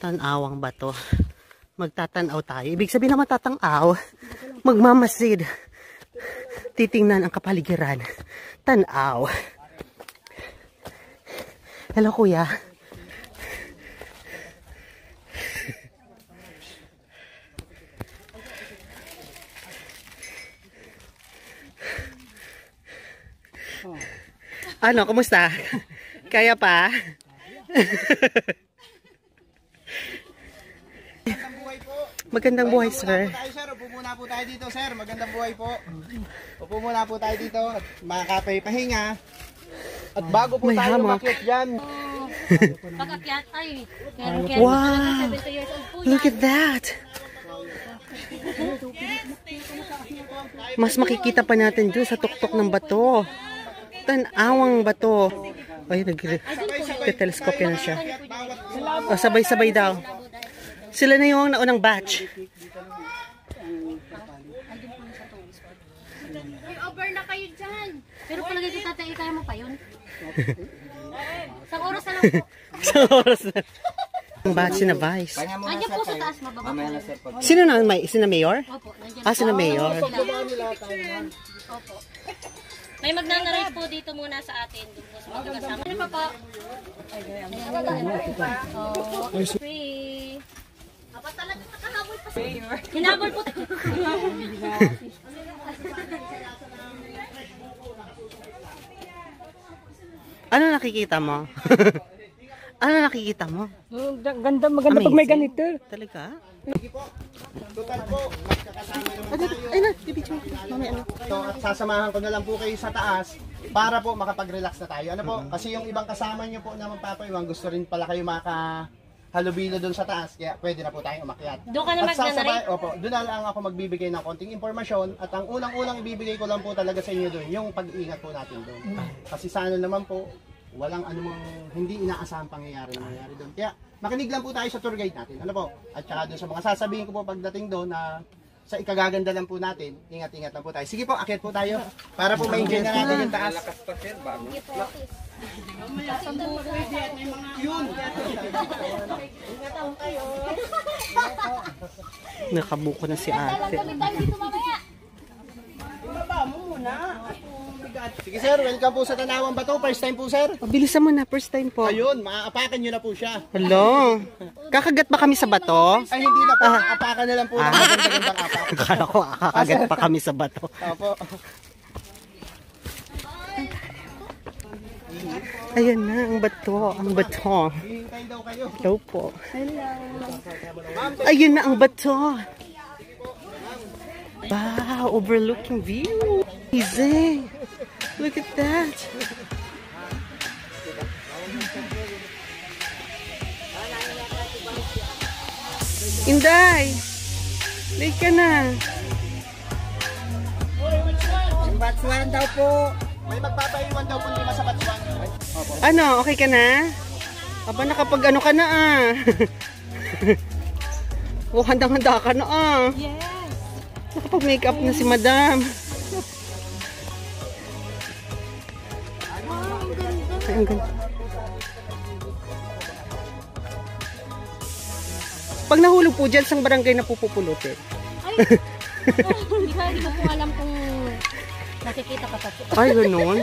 Tanawang bato. Magtatanaw tayo. Ibig sabihin naman tatanaw, magmamasid. Titingnan ang kapaligiran. Tanaw. Hello, kuya. Ano, kumusta? Kaya pa? Magandang buhay, sir. Upo muna po tayo dito, sir. Magandang buhay po. Upo muna po tayo dito at makakapay-pahinga. At bago po tayo umakyat dyan. Pag-akyat ay. Wow! Look at that! Mas makikita pa natin dun sa tuktok ng bato. Tanawang bato. Ay, nag-telescope na siya. O, sabay-sabay daw. Sila na yung naunang batch. Over na kayo dyan. Pero palagay ko tatay, kaya mo pa yun. Isang oras na lang po. Isang oras na. Ang batch na Vice. Andiyan po sa taas, mababa po. Sino na? Sino mayor? Opo, nandiyan. Ah, sino mayor? Opo. May magnanarate po dito muna sa atin. Doon po sa mga kasama. Ano pa po? Oh, free. Apa talaga nakahabol pa sa mayor? Hinabol po. Ano nakikita mo? Ano nakikita mo? Ganda, maganda pag may ganito. Talaga? Sige po. Total po. Magkakasama naman tayo. Ay na, bibidyo ko. Mamaya ano. So, at sasamahan ko na lang po kayo sa taas para po makapag-relax na tayo. Ano po? Kasi yung ibang kasama nyo po na magpapaiwan, gusto rin pala kayo makahalubilo doon sa taas. Kaya pwede na po tayong umakyat. Doon ka na magnanarate? Opo, doon na lang ako magbibigay ng konting informasyon. At ang unang-unang ibibigay ko lang po talaga sa inyo doon, yung pag-iingat po natin doon. Kasi sana naman po, walang anumang hindi inaasahang pangyayari doon. Kaya makinig lang po tayo sa tour guide natin. Ano po? At saka doon sa mga sasabihin ko po pagdating doon na sa ikagaganda lang po natin, ingat-ingat lang po tayo. Sige po, akyat po tayo para po ma-enjoy na natin yung taas. Yun! Nakabuko na si ate. Sige sir, welcome po sa Tanawang Bato. First time po sir. Bilisan mo na, first time po. Ayun, maaapakan nyo na po siya. Hello. Kakagat ba kami sa bato? Ay hindi na po, maapakan na lang po ng magandang apak. Akala ko kakagat pa kami sa bato. Opo. Ayan na, ang bato. Ang bato. Hihintayin daw kayo. Hello po. Ayun na ang bato. Wow, overlooking view. Easy. Look at that. Inday, late ka na. Batsuan daw po. May magpapaiwan daw po lima sa Batsuan. Ano, okay ka na? Aba, nakapag ano ka na ah. Oh, handang-handa ka na ah. Yes. Nakapag-makeup na si madam. Ay, ang ganda. Pag nahulog po dyan, sang barangay na pupupulutin. Ay, hindi ko po alam kung nakikita ka pa. Ay, ganun.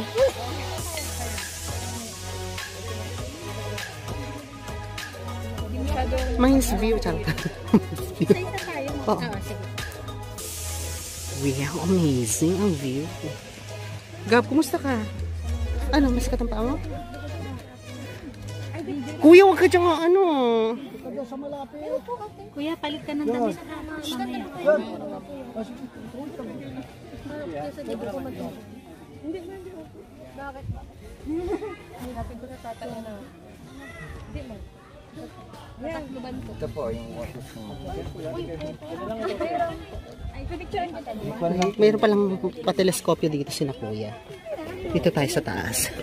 Mines view. Charot. Isa-isa tayo. Oo. Sige. Wow, amazing ang view. Gab, kumusta ka? Ano, masakit ang paa mo? Kuya, wag ka dyan nga, ano. Kuya, palit ka ng damit. Ito po yung water. Mayroon palang pateleskopyo dito sina kuya. Dito tayo sa taas.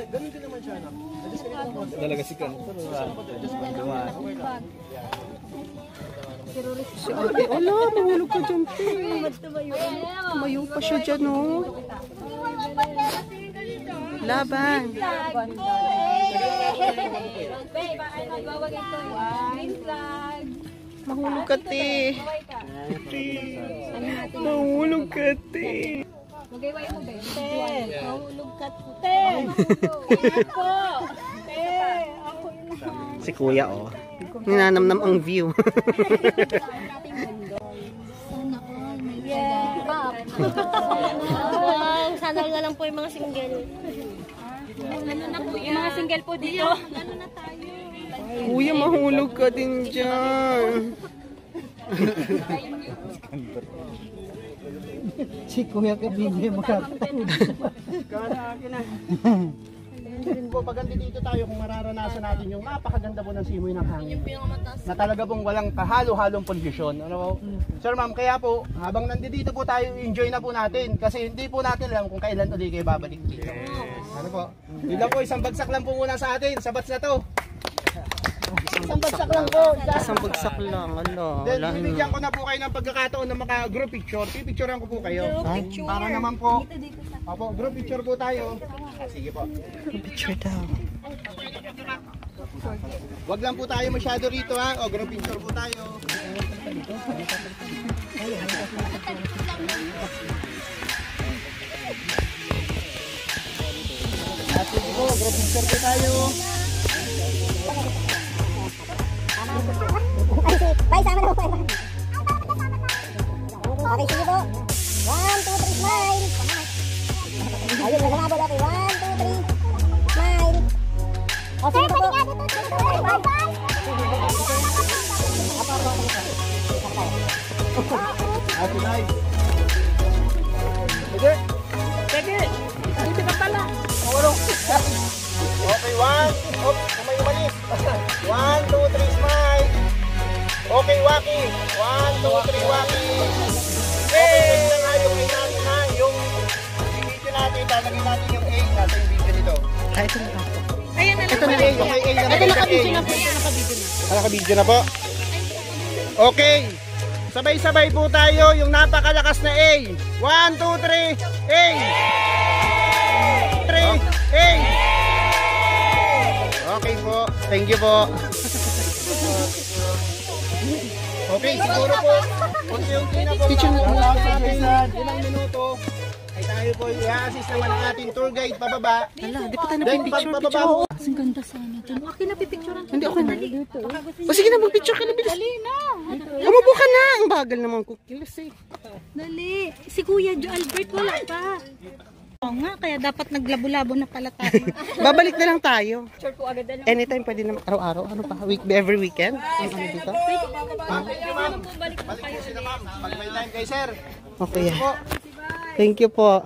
Ganun din naman siya, no? Talaga si Kan. Si ate, ala, mahulog ka dyan, te. Tumayo pa siya dyan, oh. Laban. Mahulog ka, te. Mahulog ka, te. Si kuya, oh. Ninanamnam ang view. Sana na lang po yung mga single. Yung mga single po dito. Kuya, mahulog ka din dyan. Si Kuya Kabibli Po, pag dito tayo, kung mararanasan natin yung napakaganda po ng simoy ng hangin. Na talaga pong walang kahalo-halong pollution. Ano po? Sir, ma'am, kaya po, habang nandito po tayo, enjoy na po natin. Kasi hindi po natin alam kung kailan ulit kayo babalik dito. Ano po? Dito po, isang bagsak lang po muna sa atin. Sa bats na to. Isang bagsak lang po. Isang bagsak lang, ala. Then, bibigyan ko na po kayo ng pagkakataon ng mga group picture. Pipicturean ko po kayo. Para naman po. Opo, group picture po tayo. Sige po. Picture daw. Wag lang po tayo masyado rito ha. O, group picture po tayo. At sige po, group picture po tayo. Bye, sama na po. Okay, sige po. 1, 2, 3, smile. Ayun, nagmabot ako. 1, 2, 3, smile. O, sige po. Happy life. Sige. Sige, dito ka pala. Okay, 1. Oops, may umalis. 1, 2, 3, smile. Okay, Waki. 1, 2, 3, Waki. Okay, na nga yung A natin ha. Yung video natin, talagin natin yung A natin yung video nito. Ay, ito na ako. Ayan na lang. Ito na A, yung A na Ito nakabidyo na po. Ito nakabidyo na. Nakabidyo na po. Okay. Sabay-sabay po tayo yung napakalakas na A. 1, 2, 3, A! 3, A! Okay po. Thank you po. Okay, siguro po. Unti-unti na po. Picture na po. Sa ating ilang minuto ay tayo po i-assist naman ang ating tour guide pababa. Ala, di pa tayo Then napipicture. pag pababa Picture. po, Ang ganda sana ito. Okay na pipicturean. Hindi, okay na. O sige na, mag-picture ka na. Bilis. Dali na. Umupo ka na. Ang bagal naman ko. Kilos eh. Dali. Si Kuya Jo Albert wala pa. Oo nga, kaya dapat naglabo-labo na pala tayo. Babalik na lang tayo. Anytime pwede naman. Araw-araw. Ano pa? Every weekend? Ano dito? balik po sila ma'am. Pag may time kay sir. Okay. Thank you po.